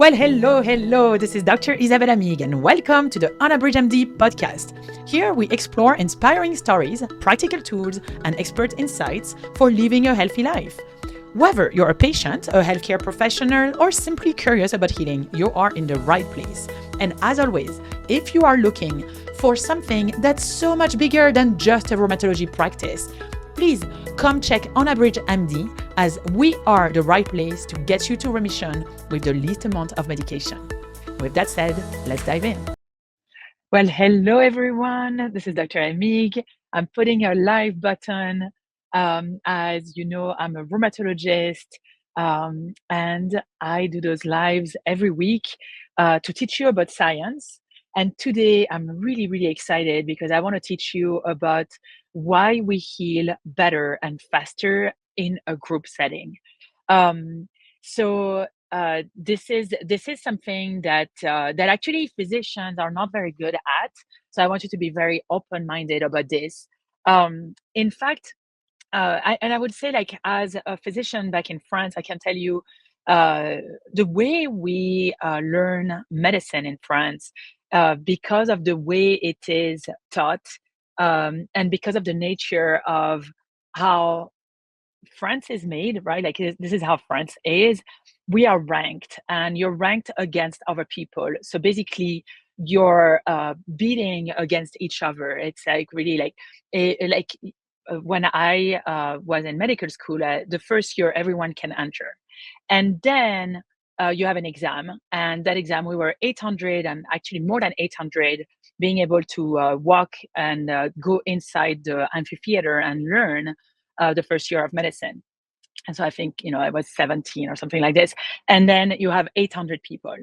Well, hello. This is Dr. Isabelle Amigues, and welcome to the UnabridgedMD podcast. Here we explore inspiring stories, practical tools, and expert insights for living a healthy life. Whether you're a patient, a healthcare professional, or simply curious about healing, you are in the right place. And as always, if you are looking for something that's so much bigger than just a rheumatology practice, please come check UnabridgedMD, as we are the right place to get you to remission with the least amount of medication. With that said, let's dive in. Well, hello everyone. This is Dr. Amigues. I'm putting a live button. As you know, I'm a rheumatologist, and I do those lives every week to teach you about science. And today I'm really excited because I want to teach you about why we heal better and faster in a group setting. Um, this is something that actually physicians are not very good at. So I want you to be very open-minded about this. In fact, and I would say, like, as a physician back in France, I can tell you uh, the way we learn medicine in France, because of the way it is taught, and because of the nature of how France is made, right? Like, this is how France is. We are ranked, and you're ranked against other people. So basically, you're beating against each other. It's like really like when I was in medical school, the first year everyone can enter, and then you have an exam, and that exam we were 800, and actually more than 800, being able to walk and go inside the amphitheater and learn the first year of medicine. And so I think, I was 17 or something like this. And then you have 800 people.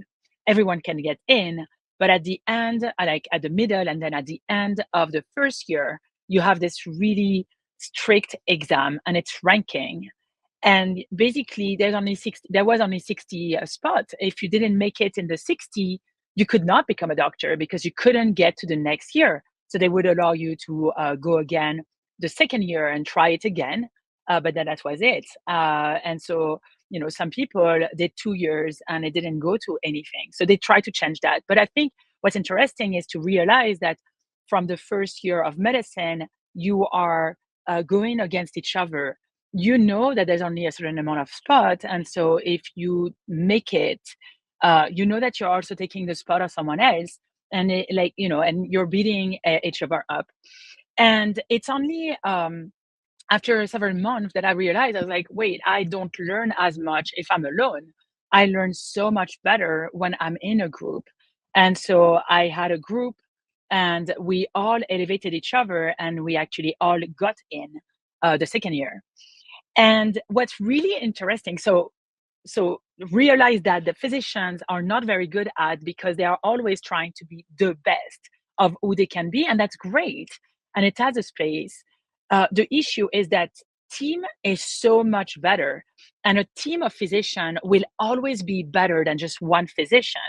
Everyone can get in. But at the end, like at the middle, and then at the end of the first year, you have this really strict exam, and it's ranking. And basically, there was only 60 spots. If you didn't make it in the 60, you could not become a doctor because you couldn't get to the next year. So they would allow you to go again the second year and try it again, but then that was it. And so, some people did 2 years and it didn't go to anything. So they try to change that. But I think what's interesting is to realize that from the first year of medicine, you are going against each other. You know that there's only a certain amount of spot. And so if you make it, you know that you're also taking the spot of someone else. And and you're beating each other up. And it's only after several months that I realized, I was like, wait, I don't learn as much if I'm alone. I learn so much better when I'm in a group. And so I had a group, and we all elevated each other, and we actually all got in the second year. And what's really interesting, so realize that the physicians are not very good at, because they are always trying to be the best of who they can be, and that's great, and it has a space. The issue is that team is so much better, and a team of physicians will always be better than just one physician.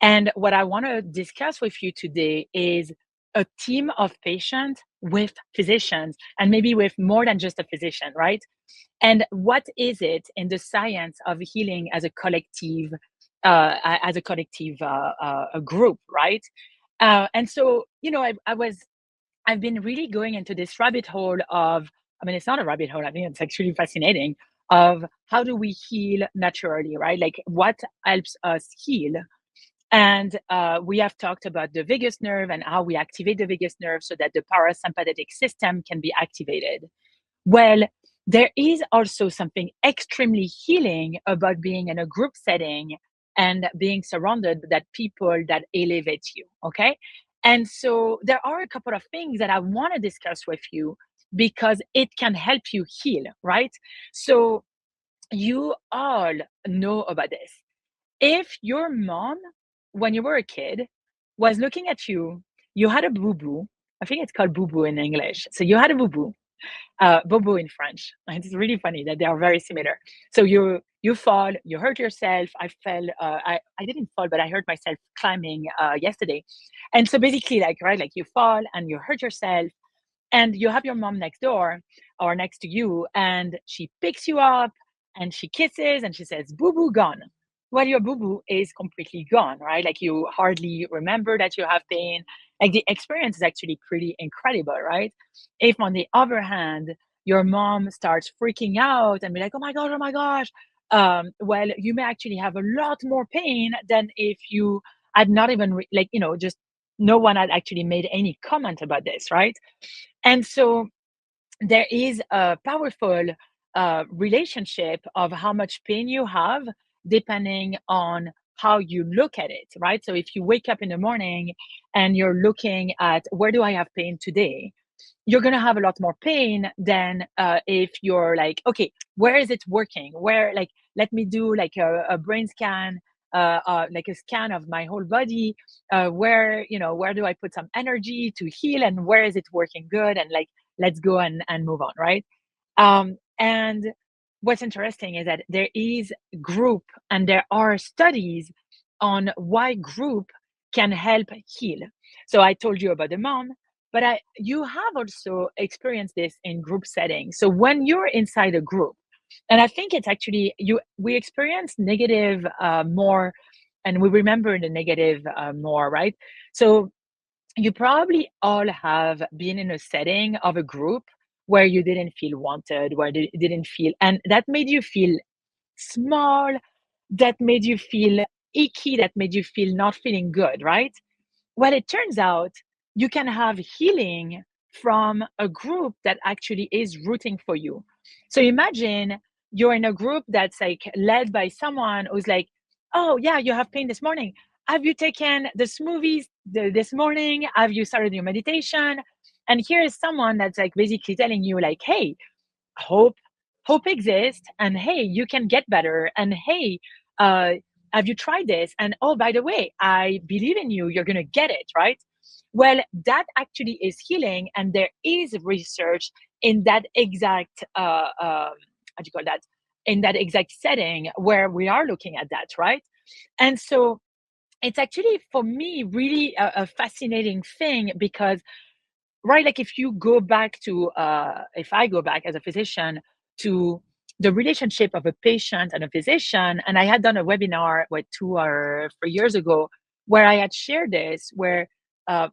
And what I want to discuss with you today is a team of patients with physicians, and maybe with more than just a physician, right? And what is it in the science of healing as a collective, a group, right? And so, I've been really going into this rabbit hole of, I mean, it's not a rabbit hole. I think it's actually fascinating, of how do we heal naturally, right? Like, what helps us heal? And we have talked about the vagus nerve and how we activate the vagus nerve so that the parasympathetic system can be activated. Well, there is also something extremely healing about being in a group setting and being surrounded by that people that elevate you. Okay. And so there are a couple of things that I want to discuss with you, because it can help you heal, right? So you all know about this. If your mom, when you were a kid, was looking at you, you had a boo boo. I think it's called boo boo in English. So you had a boo boo, bobo in French. And it's really funny that they are very similar. So you fall, you hurt yourself. I fell. I didn't fall, but I hurt myself climbing yesterday. And so basically, like, right, like, you fall and you hurt yourself, and you have your mom next door or next to you, and she picks you up and she kisses and she says, "Boo boo gone." well, your boo-boo is completely gone, right? Like you hardly remember that you have pain. Like the experience is actually pretty incredible, right? If on the other hand, your mom starts freaking out and be like, oh my gosh, well, you may actually have a lot more pain than if you had not even like, just no one had actually made any comment about this, right? And so there is a powerful relationship of how much pain you have depending on how you look at it, right? So if you wake up in the morning and you're looking at where do I have pain today, you're going to have a lot more pain than if you're like, okay, where is it working? Where, like, let me do like a brain scan, like a scan of my whole body. Where do I put some energy to heal, and where is it working good? And like, let's go and move on, right? And what's interesting is that there is group and there are studies on why group can help heal. So I told you about the mom, but you have also experienced this in group settings. So when you're inside a group, and I think it's actually we experience negative more, and we remember the negative more, right? So you probably all have been in a setting of a group where you didn't feel wanted, where you didn't feel, and that made you feel small, that made you feel icky, that made you feel not feeling good, right? Well, it turns out you can have healing from a group that actually is rooting for you. So imagine you're in a group that's like led by someone who's like, oh, yeah, you have pain this morning. Have you taken the smoothies this morning? Have you started your meditation? And here is someone that's like basically telling you, like, hey, hope hope exists, and hey, you can get better, and hey, uh have you tried this, and oh, by the way, I believe in you, you're going to get it, right? Well, that actually is healing, and there is research in that exact how do you call that, in that exact setting where we are looking at that, right? And so it's actually, for me, really a fascinating thing, because right, like if you go back to if I go back as a physician to the relationship of a patient and a physician, and I had done a webinar 2 or 3 years ago where I had shared this, where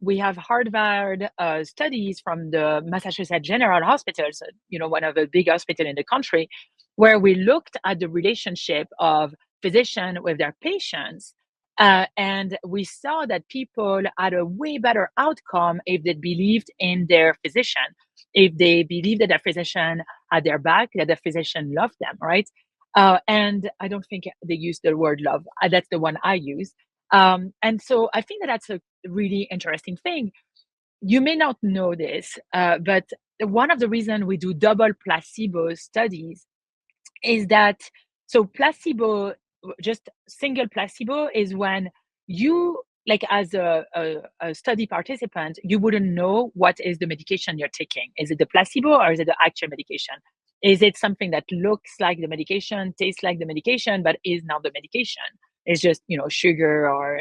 we have Harvard studies from the Massachusetts General Hospital, so, one of the big hospitals in the country, where we looked at the relationship of physician with their patients, and we saw that people had a way better outcome if they believed in their physician, if they believed that their physician had their back, that the physician loved them, right? And I don't think they use the word love. That's the one I use. And so I think that that's a really interesting thing. You may not know this, but one of the reasons we do double placebo studies is that, so placebo, just single placebo, is when you, like, as a study participant, you wouldn't know what is the medication you're taking. Is it the placebo or is it the actual medication? Is it something that looks like the medication, tastes like the medication, but is not the medication? It's just, sugar or,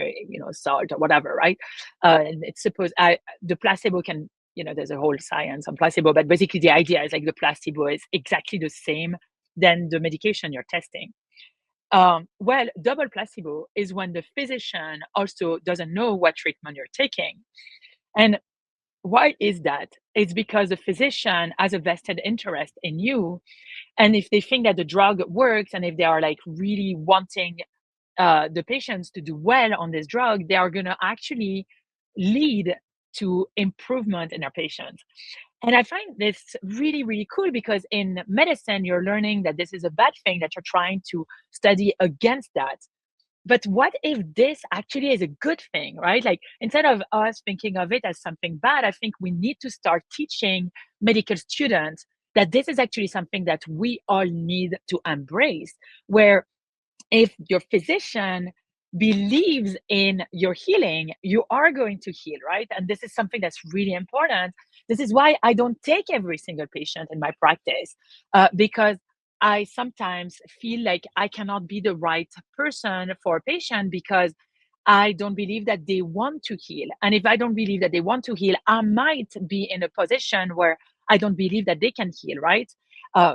salt or whatever, right? And it's supposed, the placebo can, there's a whole science on placebo, but basically the idea is like the placebo is exactly the same than the medication you're testing. Well, double placebo is when the physician also doesn't know what treatment you're taking. And why is that? It's because the physician has a vested interest in you. And if they think that the drug works, and if they are like really wanting the patients to do well on this drug, they are going to actually lead to improvement in their patients. And I find this really, really cool, because in medicine, you're learning that this is a bad thing, that you're trying to study against that. But what if this actually is a good thing, right? Like, instead of us thinking of it as something bad, I think we need to start teaching medical students that this is actually something that we all need to embrace, where if your physician believes in your healing, you are going to heal, right? And this is something that's really important. This is why I don't take every single patient in my practice, because I sometimes feel like I cannot be the right person for a patient, because I don't believe that they want to heal. And if I don't believe that they want to heal, I might be in a position where I don't believe that they can heal, right?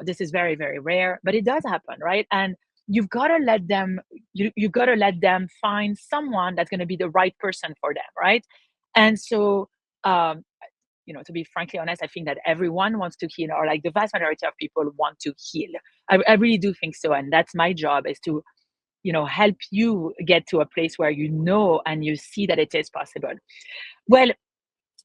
This is very, very rare, but it does happen, right? And you've got to let them you got to let them find someone that's going to be the right person for them, right? And so um to be frankly honest, I think that everyone wants to heal, or like the vast majority of people want to heal. I really do think so, and that's my job, is to help you get to a place where and you see that it is possible. Well,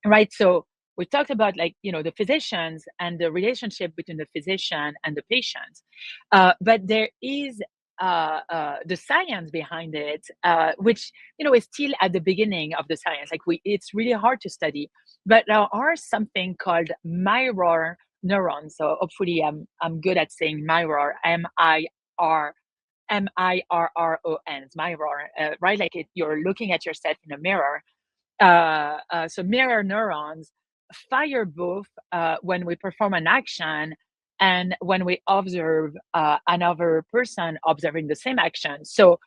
right. So we talked about, like, the physicians and the relationship between the physician and the patient. But there is the science behind it, which, is still at the beginning of the science. Like, it's really hard to study, but there are something called mirror neurons. So hopefully I'm good at saying mirror, mirrors, mirror, right? Like you're looking at yourself in a mirror. So mirror neurons fire both when we perform an action and when we observe another person observing the same action. So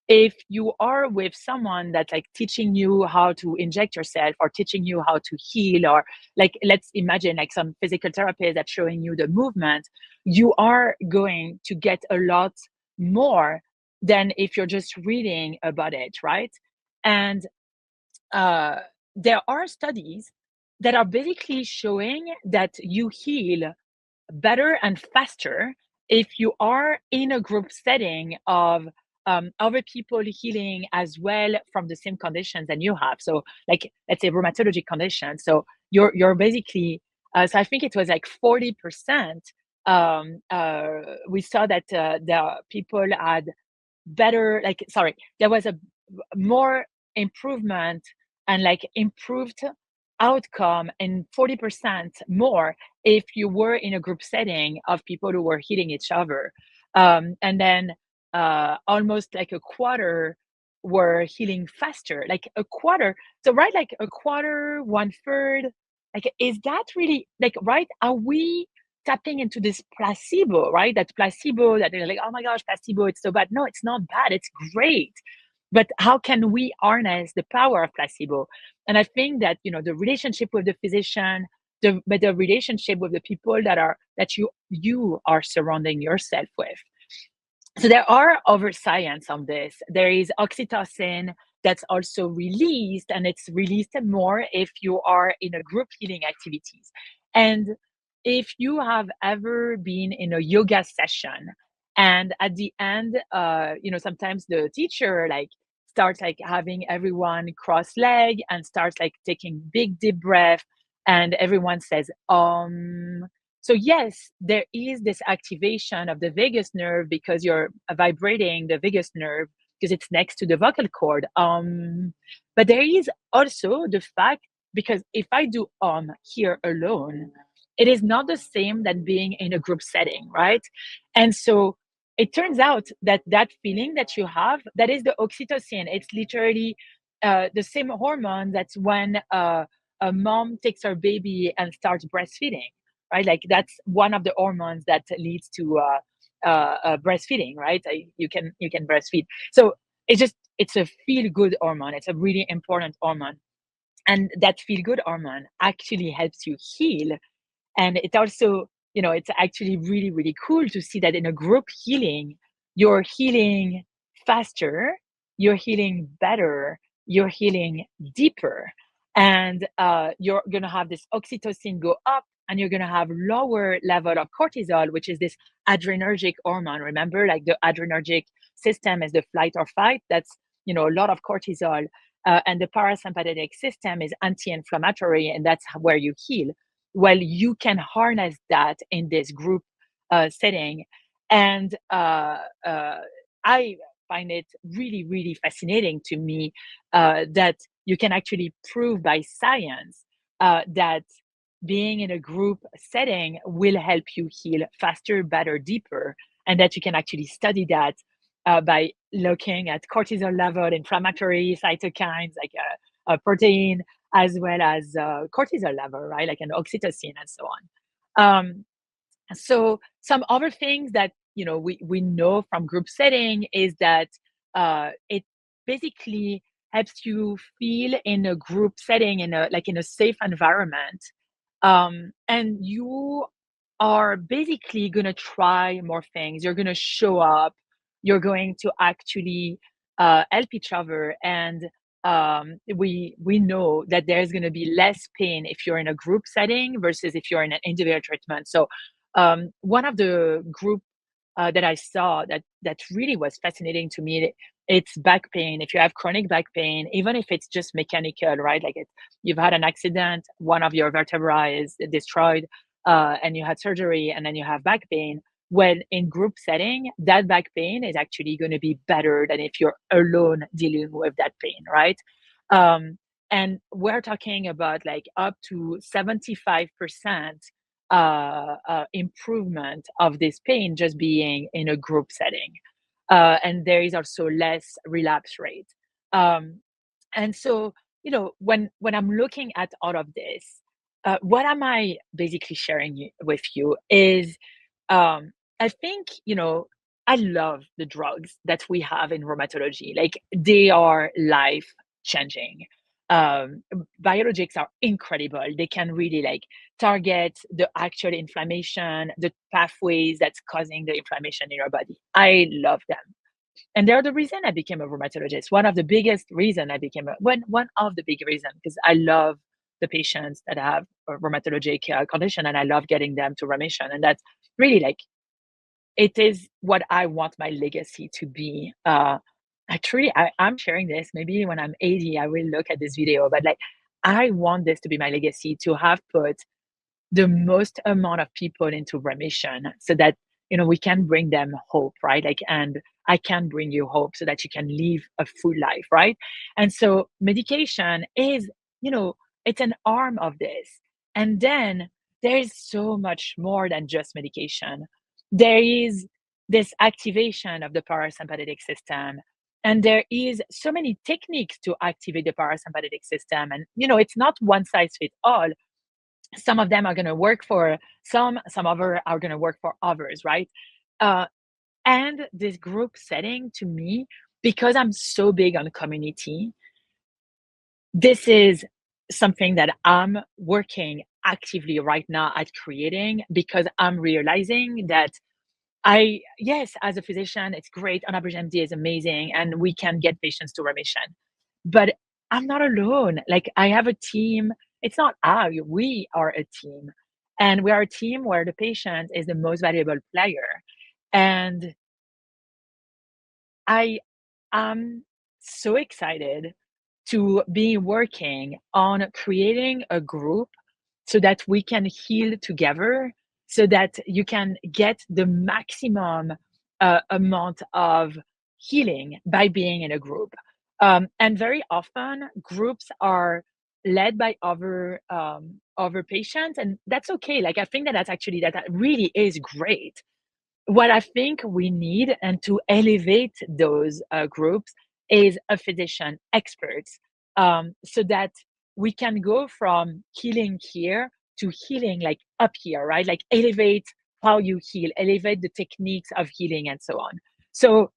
if you are with someone that's like teaching you how to inject yourself, or teaching you how to heal, or like, let's imagine like some physical therapist that's showing you the movement, you are going to get a lot more than if you're just reading about it, right? And uh, there are studies that are basically showing that you heal better and faster if you are in a group setting of other people healing as well from the same conditions than you have. So, like, let's say rheumatologic conditions. So you're basically so I think it was like 40%. We saw that the people had better, like, sorry, there was a more improvement and like improved outcome, and 40% more if you were in a group setting of people who were hitting each other. And then almost like a quarter were healing faster, like a quarter. So, right, like a quarter, one third. Like, is that really, like, right? Are we tapping into this placebo, right? That placebo that they're like, oh my gosh, placebo, it's so bad. No, it's not bad. It's great. But how can we harness the power of placebo? And I think that, the relationship with the physician, but the relationship with the people that you are surrounding yourself with. So there are other science on this. There is oxytocin that's also released, and it's released more if you are in a group healing activities. And if you have ever been in a yoga session, and at the end, sometimes the teacher like starts like having everyone cross leg and starts like taking big deep breath, and everyone says so yes, there is this activation of the vagus nerve because you're vibrating the vagus nerve because it's next to the vocal cord. But there is also the fact, because if I do here alone, it is not the same than being in a group setting, right? And so it turns out that that feeling that you have, that is the oxytocin. It's literally the same hormone that's when a mom takes her baby and starts breastfeeding, right? Like that's one of the hormones that leads to breastfeeding, right? You can breastfeed. So it's a feel good hormone. It's a really important hormone, and that feel good hormone actually helps you heal. And it also, it's actually really really cool to see that in a group healing, you're healing faster, you're healing better, you're healing deeper, and you're going to have this oxytocin go up, and you're going to have lower level of cortisol, which is this adrenergic hormone. Remember, like the adrenergic system is the flight or fight. That's, a lot of cortisol. And the parasympathetic system is anti-inflammatory, and that's where you heal. Well, you can harness that in this group setting. And I find it really, really fascinating to me that you can actually prove by science that being in a group setting will help you heal faster, better, deeper, and that you can actually study that by looking at cortisol level, inflammatory cytokines like a protein, as well as cortisol level, right? Like an oxytocin and so on. So some other things that we know from group setting is that it basically helps you feel in a group setting, in a safe environment, and you are basically gonna try more things. You're gonna show up. you're going to actually help each other. And we know that there's going to be less pain if you're in a group setting versus if you're in an individual treatment. So one of the group that I saw that really was fascinating to me, it's back pain. If you have chronic back pain, even if it's just mechanical, right? Like you've had an accident, one of your vertebrae is destroyed, and you had surgery, and then you have back pain. When in group setting, that back pain is actually going to be better than if you're alone dealing with that pain, right? Um, and we're talking about like up to 75% improvement of this pain just being in a group setting. And there is also less relapse rate. Um, and so, when I'm looking at all of this, what am I basically sharing with you is, I think, I love the drugs that we have in rheumatology. Like they are life changing. Um, Biologics are incredible. They can really like target the actual inflammation, the pathways that's causing the inflammation in your body. I love them. And they're the reason I became a rheumatologist. One of the biggest reason I became one of the big reasons, because I love the patients that have a rheumatologic condition, and I love getting them to remission. And that's really like it is what I want my legacy to be. I'm sharing this. Maybe when I'm 80, I will look at this video, but like I want this to be my legacy, to have put the most amount of people into remission so that we can bring them hope, right? Like, and I can bring you hope so that you can live a full life, right? And so medication is, it's an arm of this. And then there is so much more than just medication. There is this activation of the parasympathetic system, and there is so many techniques to activate the parasympathetic system. And it's not one size fits all. Some of them are going to work for some other are going to work for others, right? uh, and this group setting, to me, because I'm so big on community, this is something that I'm working actively right now at creating, because I'm realizing that yes, as a physician, it's great. UnabridgedMD is amazing, and we can get patients to remission. But I'm not alone. Like I have a team. It's not we are a team. And we are a team where the patient is the most valuable player. And I am so excited to be working on creating a group so that we can heal together, so that you can get the maximum amount of healing by being in a group. And very often, groups are led by other patients, and that's okay. Like I think that really is great. What I think we need, and to elevate those groups, is a physician experts, so that we can go from healing here to healing like up here, right? Like elevate how you heal, elevate the techniques of healing, and so on. So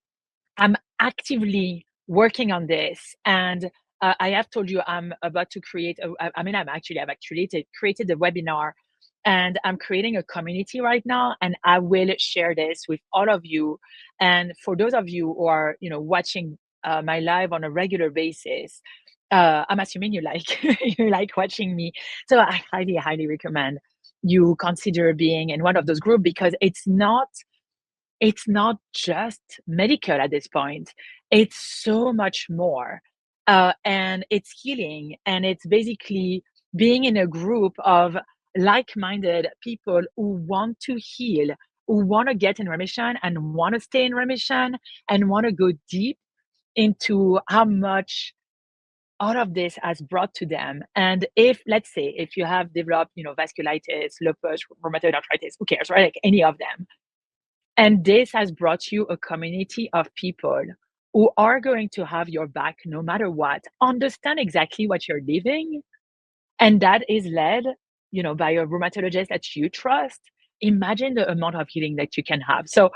I'm actively working on this, and I have told you I'm about to create. I've actually created a webinar, and I'm creating a community right now, and I will share this with all of you. And for those of you who are, watching my live on a regular basis, I'm assuming you like you like watching me. So I highly, highly recommend you consider being in one of those groups, because it's not just medical at this point. It's so much more. And it's healing. And it's basically being in a group of like minded people who want to heal, who want to get in remission and want to stay in remission, and want to go deep into how much all of this has brought to them. And if, let's say, if you have developed, vasculitis, lupus, rheumatoid arthritis, who cares, right? Like any of them, and this has brought you a community of people who are going to have your back no matter what, understand exactly what you're living, and that is led, by a rheumatologist that you trust. Imagine the amount of healing that you can have. So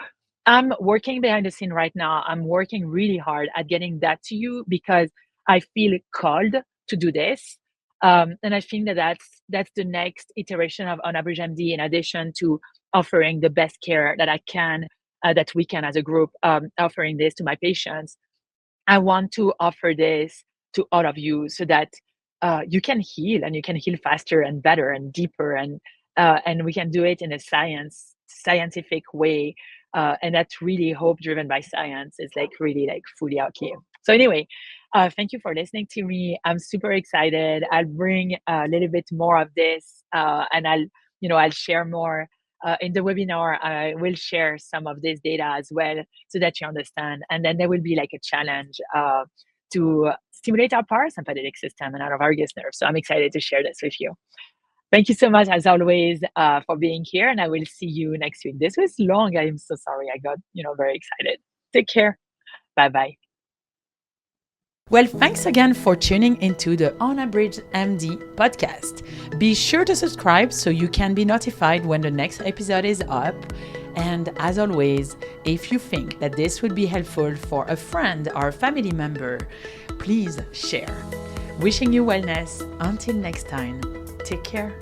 I'm working behind the scene right now. I'm working really hard at getting that to you, because I feel called to do this. And I think that that's the next iteration of UnabridgedMD, in addition to offering the best care that I can that we can, as a group, offering this to my patients, I want to offer this to all of you so that you can heal, and you can heal faster and better and deeper, and we can do it in a scientific way, and that's really hope driven by science is like really like fully out here. So anyway, thank you for listening to me. I'm super excited. I'll bring a little bit more of this, and I'll share more. In the webinar, I will share some of this data as well so that you understand. And then there will be like a challenge to stimulate our parasympathetic system and our vagus nerve. So I'm excited to share this with you. Thank you so much, as always, for being here. And I will see you next week. This was long. I'm so sorry. I got, very excited. Take care. Bye-bye. Well, thanks again for tuning into the UnabridgedMD podcast. Be sure to subscribe so you can be notified when the next episode is up. And as always, if you think that this would be helpful for a friend or a family member, please share. Wishing you wellness. Until next time, take care.